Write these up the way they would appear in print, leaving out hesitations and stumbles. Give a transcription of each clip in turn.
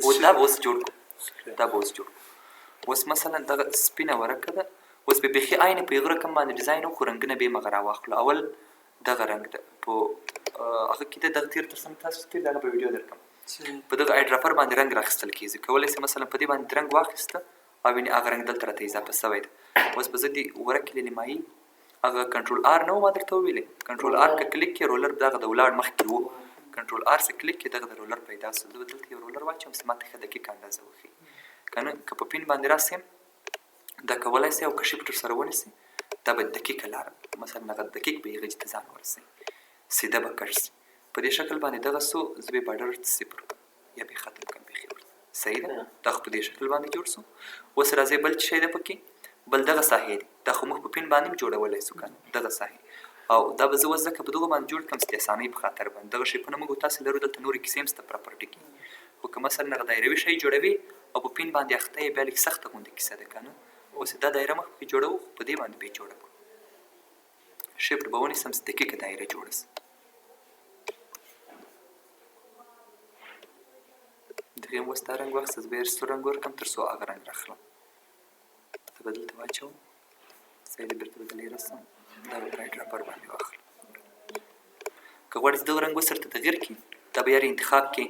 او دا به اوس جوړ کړو اوس مثلا دغه سپینه ورقه ده اوس به بیخي عین په یغه رقم باندې ډیزاین وکړو رنګونه به یې مغه راواخلو اول دغه رنګ ده په هغه کې دغه تیر تر سم تاسو تیر دغه په ویډیو درکم په دغه آی ډراپر باندې رنګ راخیستل کېږي کولی شي مثلا په دې باندې رنګ واخیسته او یعنې هغه رنګ دلته راته اضافه شوی ده اوس به زه دې ورقې له نیمایي هغه کنټرول آر نه و ما درته وویلې کنټرول آر که کلیک کړې رولر دغه د ولاړ مخکې و کنټرول آر سه کلیک کړې دغه د رولر پیدا شو زه به دلته یو رولر واچوم چې ماته ښه دقیق اندازه وښیي که نه که په پین باندې راسم دا کولی شي او که شیفټ ورسره ونیسي دا به دقیقه لاره مثلا هغه دقیق به هغه ته ځان ورسوي سیده به کټ شي په دې شکل باندې دغه څو زه به باډر صفر کړم یا به ختم کړم بیخي ورته صحیح ده دا خو په دې شکل باندې جوړ شو اوس راځئ بل څه شی ده پکې بل دغه ساحې دي دا خو موږ په پین باندې هم جوړولی شو که نه دغه ساحې او دا به زه اوس ځکه په دغو باندې جوړ کړم چې د اسانۍ په خاطر باندې دغه شیپونه موږ تاسې لرو دلته نورې کیسې هم شته پراپرټي کې خو که مثلا هغه دایروي شی جوړوي او په پین باندې اخته یې بیا لږ سخته غوندې کیسه ده که نه اوس دا دایره مخکې جوړوو په دې باندې به یې جوړه کړو شیفټ به ونیسم چې دقیقه دایره جوړه شي دغې هم اوس دا رنګ واخیسته زه به یې سور رنګ ورکړم تر څو هغه رنګ راخلم زه به دلته واچوم صحیح ده بېرته به دلې رسم دا به په ډراپر باندې واخلم که غواړې چې دغه رنګ اوس درته تغیر کړي دا به یار انتخاب کړي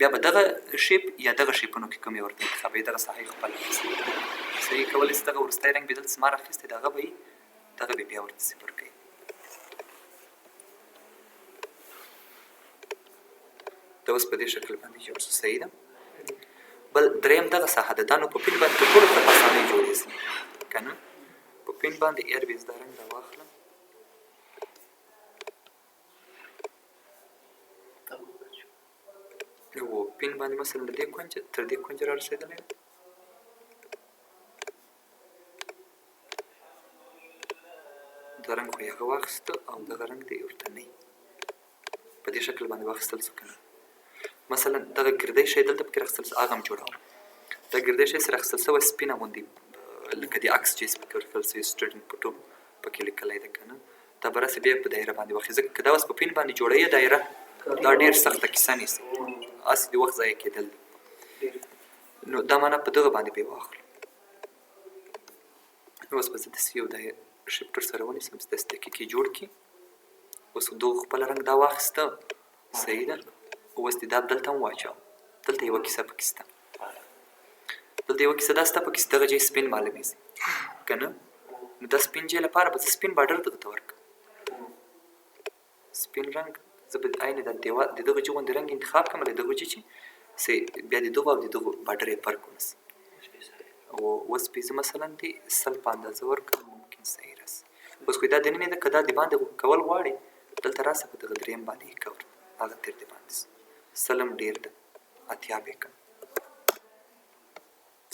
بیا به دغه شیپ یا دغه شیپونو کې کوم یې ورته انتخابوي دغه ساحې خپله صحیح کولی شي دغه وروستی رنګ به دلته زما راخیستی د هغه به دغه به بیا ورته صفر کوي دا اوس په دې شکل باندې جوړ شو صحیح ده بل دریم دغه ساحه ده دا نو په پین باندې تر ټولو په اسانۍ جوړېږي که نه په پین باندې ایربیز دا رنګ راواخلم و پین باندې مثلا د دې کونج تر دې کونج را رسېدلی دا رنګ خو یې هغه واخیسته او دغه رنګ دی ورته نه په دې شکل باندې واخیستل شو که نه مثلا دغه ګردی شی دلته پکې راخیستل شو هغه هم جوړوم دا ګردی شی سره راخیستل شوی سپینه غوندې لکه د عکس چې پکې ورکړل شوي سټوډنټ پټو پکې لیکلی ده که نه دا به راسې بیا په دایره باندې واخلي ځکه که دا اوس په پین باندې جوړوي دایره دا ډېر سخته کیسه نیسي هسې د وخت ضایع کېدل نو دا معنا په دغه باندې به یې واخلو اوس به زه داسې یو دا شیفټر سره ونیسم چې داسې دقیقې جوړ کړي اوس دغه خپل رنګ دا واخیسته صحیح ده اوس دې دا دلته هم واچوه دلته یوه کیسه پکې شته دلته یوه کیسه دا شته پکې چې دغه ځای سپین معلومېږي که نه نو دا سپین ځای لپاره به زه سپین باډر دغه ته ورکړم سپین رنګ زه به عین د دغه ځای غوندې رنګ انتخاب کړم له دغه ځای چې بیا د دغو او د دغو باډر یې فرق ونیسي او اوس به زه مثلا د سل په اندازه ورکړم ممکن صحیح راسي اوس خو دا دننه ده که دا د باندې کول غواړې دلته راسه په دغه دریم باندې یې کور هغه تر دې باندې سلم ډېر ده اتیا به یې کړم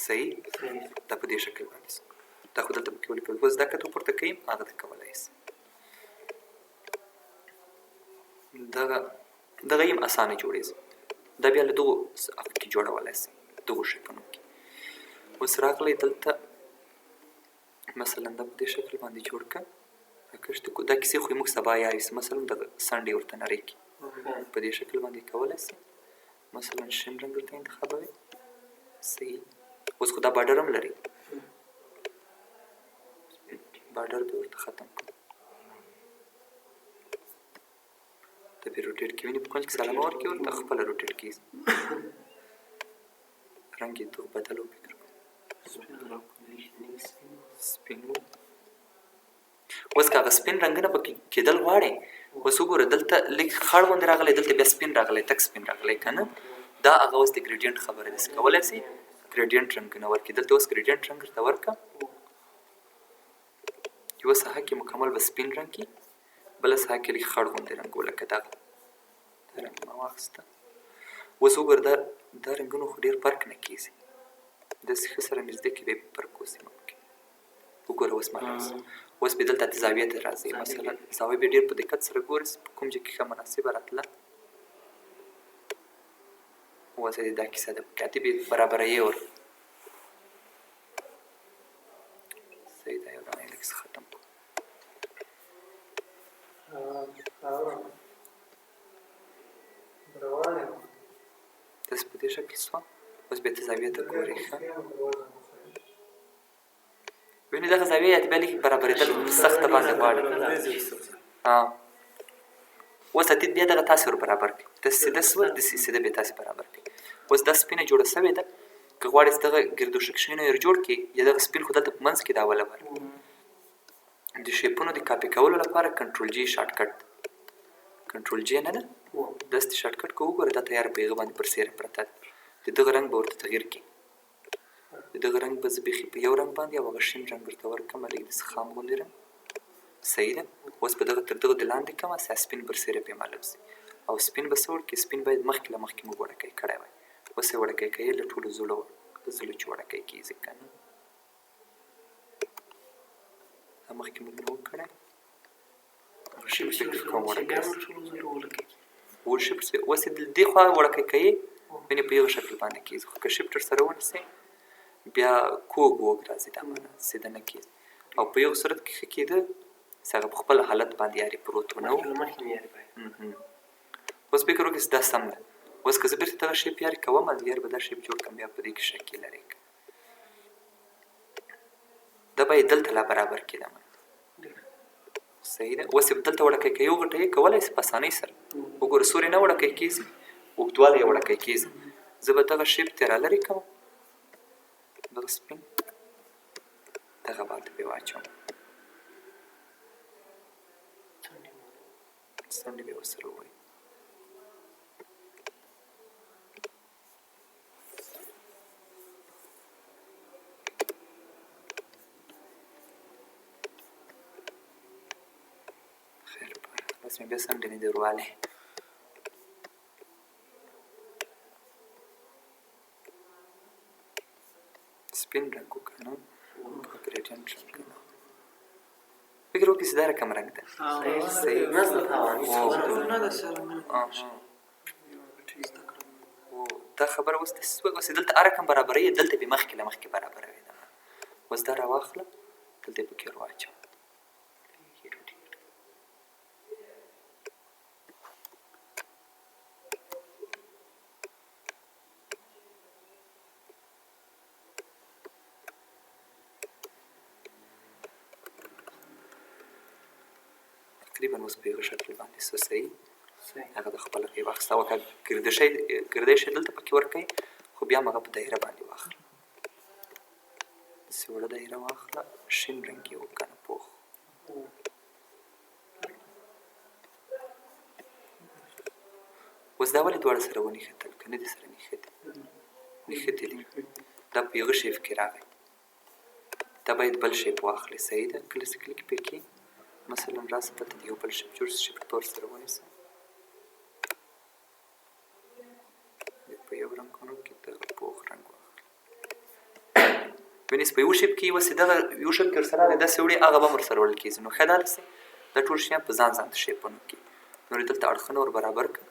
صحیح دا په دې شکل باندې دا خو دلته پکې ولیکل اوس دا که ته پورته کوي هغه ته کولی شي دغه یم اسانه جوړېږي دا بیا له دغو کې جوړولی شي دغو شیپونو کې اوس راغلی دلته مثلا دا په دې شکل باندې جوړ کړه دا کیسې خو موږ سبا یایو مثلا دغه سنډې ورته نری کړي په دې شکل باندې کولی شي مثلا شین رنګ ورته انتخابوي صحیح اوس خو دا باډر هم لري باډر به ورته ختم کړو ته به روټیټ کې ویني په کونج کې سلامه ورکړي ورته خپله روټیټ کېږي رنګ یې تو بدل وفکر کړو سپین اوس که هغه سپین رنګونه پکې کېدل غواړې اوس وګوره دلته لږ خړ غوندې راغلی دلته بیا سپین راغلی تک سپین راغلی که نه دا هغه اوس د ګریډینټ خبره ده چې کولی شي ګریډینټ رنګونه ورکړي دلته اوس ګریډینټ رنګ ورته ورکړه یوه ساحه کې مکمل به سپین رنګ کړي بله ساحه کې لږ خړ غوندې رنګ لکه دغه دا رنګ ما واخیسته اوس وګوره دا رنګونو خو ډېر فرق نه کېږي داسې ښه سره نږدې کې به یې فرق وسي ممکن وګوره اوس معلوم اوس به دلته زاویه ته راځي مثلا زاویه به ډېر په دقت سره ګورې په کوم ځای کې ښه مناسبه راتله اوس یې دا کیسه ده پکې به برابروي ور صحیح ده یو دانه لږ څه ختم کړو داسې په دې شکل شوه اوس بیا ته زاویې ته ګورې ښه وینې دغه زاویې یې بیا لیک برابرېدل سخته باندې غواړي اوس اتید بیا دغه تاسې ور برابر کړي ته سیده سوه داسې سیده بیا تاسې برابر کړي اوس دا سپینه جوړه سوې ده که غواړې دغه ګردوشک شیونه یې جوړ کړي یا دغه سپین خو دلته په منځ کې دا ولور د شیپونو د کاپي کولو لپاره کنټرول جی شارټ کټ کنټرول جی نه ده داسې شارټ کټ که وګوره دا تیار په هغه باندې پر سیره پرته ده د دغه رنګ به ورته تغیر کړي د دغه رنګ به زه بیخي په یو رنګ باندې او هغه شین رنګ ورته ورکړم لږ داسې خام غوندې رنګ صحیح ده اوس به دغه تر دغه د لاندې کړمه سپین پر سیره پرې معلوم شي او سپین به څه وکړي سپین باید مخکې له مخکې موږ وړکی کړی وای اوس یې وړکی کوي له ټولو زړو چې وړکی کېږي که نه دا مخکې موږ نه و کړی شي په فکر کوم وړکی اوس یې دې خوا وړکی کوي وینې په یو شکل باندې کېږي خو که شفټر سره ونیسئ بیا کوږ وږ راځي دا معنی سیده نه کېږي او په یو صورت کې ښه کېده چې هغه په خپل حالت باندې یاري پروت و نه و اوس فکر وکړئ چې دا سم ده اوس که زه بېرته دغه شیپ یاري کوم یار به دا شیپ جوړ کړم بیا په دې کې شک لري دا باید دلته لا برابر کړي دا صحیح ده اوس یې دلته وړکی کوي وغټوي کولی شي په اسانۍ سره وګوره سوري نه وړکی کېږي اوږدوالی یې وړکی کېږي زه به دغه شیپ ترې رالرې کوم دغه سپین دغه باندې بیا واچوم څنډې به یې ورسره ووایي خیر بس مې بیا څنډې نه دي وروالی سپین رنګ وکړه نو ګریډینټ رنګ نه فکر وکړئ چې دا رقم رنګ ده دا خبره اوس داسې شوه اوس دلته هر رقم برابروي دلته بې مخکې له مخکې برابروي اوس دا راواخله دلته یې پکې ور واچوه تقریبا اوس په یوه شکل باندې څه صحیح هغه د خپله کې واخیسته او که ګردشی دلته پکې ورکوئ خو بیا هم هغه په دایره باندې واخله داسې وړه دایره واخله شین رنګ یې وکړه نه پوخ اوس دا ولې دواړه سره ونښتل که نه دي سره نښتي دي دا په یوه شیپ کې راغی دا باید بل شیپ واخلي صحیح ده کله چې کلیک پرې کړي مثلا راسه دلته د یو بل شیپ جوړ شي په ورسره ونیسه په یو رنګونو کې دغه پوخ رنګ واخلي وینې په یو شیپ کې اوس دغه یو شیپ کې ورسره راغی داسې وړي هغه به هم ورسره وړل کېږي نو ښه دا داسې دا ټول شیان په ځان شیپونو کې نور یې دلته اړخونه ور برابر کړه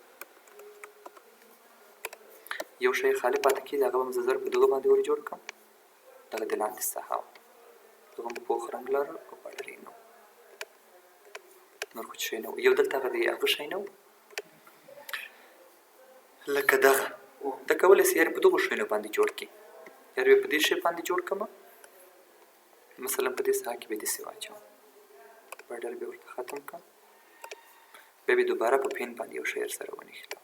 یو شی خالي پاتې کېږي هغه به هم زه زر په دغه باندې ور جوړ کړم دغه د لاندې ساحه وه دغه هم پوخ رنګ لره او بډر یې نه نور خو شی نه و یو دلته هغه د هغه شی نه و لکه دغه دا کولی شي یار په دغو شیانو باندې جوړ کړي یار به په دې شی باندې جوړ کړم مثلا په دې ساحه کې به یې داسې واچوم بډر به ورته ختم کړم بیا به دوباره په پین باندې یو شی سره ونښلم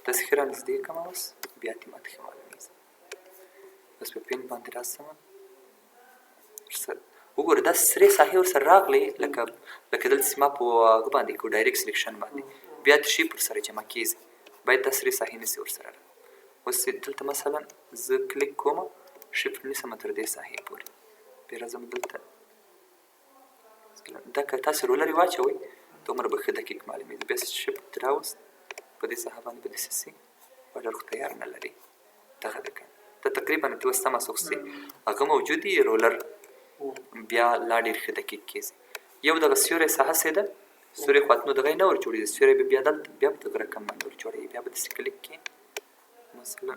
داسې ښه رانږدې کړم اوس بیا دې ماته ښه معلومېږي اوس په پین باندې راسمه وګوره دا سرې ساحې ورسره راغلې لکه دلته چې ما په هغه باندې کو ډایرکټ سلیکشن باندې بیا د شیپ ورسره جمع کېږي باید دا سرې ساحې نسي ورسره اوس دلته مثلا زه کلیک کوم شیفټ نیسم تر دې ساحې پورې بیا راځم دلته دا که تاسې رولر یې واچوئ دومره به ښه دقیق معلومېږي بیا شیفټ راوست په دې ساحه باندې به داسې سي بډر خو تیار نه لري دغه ده که دا تقریبا اوس سمه سوخسي هغه موجود وي رولر بیا لا ډېر ښه دقیق کېږي یو دغه سیوری ساحه سې ده سیوری خواته نو دغه یې نه ور جوړېږي سیوری به بیا دلته بیا په دغه رقم باندې ور جوړېږي بیا به داسې کلیک کړي مثلا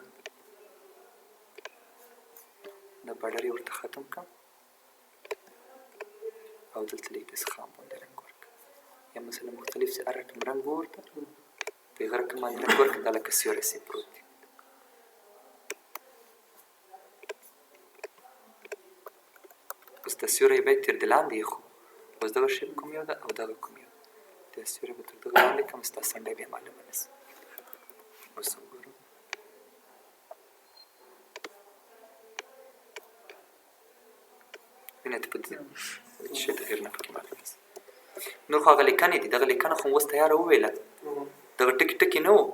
دا بډر یې ورته ختم کړم او دلته لږ داسې خام باندې رنګ ورکړه یا مثلا مختلف چې هر رقم رنګ وورته په هغه رقم باندې رنګ ورکړه دا لکه سیوری سې پروت دی اوس د سیوری باید تر د لاندې ایښو اوس دغه شیپ کوم یو ده او دغه کوم یو د سیوری به تر دغه لاندې کړم ستا څنډه بیا معلومه نه شي اوس وګورو وینې ته په دې شي تغیر نه پکې معلومه شي نور خو هغه لیکنې دي دغه لیکنه خو اوس تیاره وویله دغه ټکي ټکي نه وو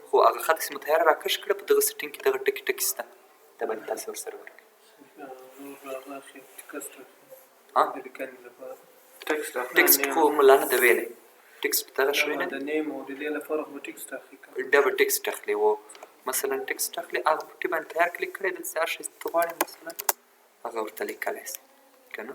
خو هغه خط چې مو تیاره راکش کړه په دغه سیټینګ کې دغه ټکي ټکي شته دا باید تاسو ورسره وکړئ ټکسټ خو ملا نه ده ویلی ټکسټ دغه شوی نه دی دا به ټکسټ اخلي و مثلا ټکسټ اخلي هغه پټي باندې تیار کلیک کړی دلته هر شی ته غواړې مثلا هغه ورته لیکلی شي که نه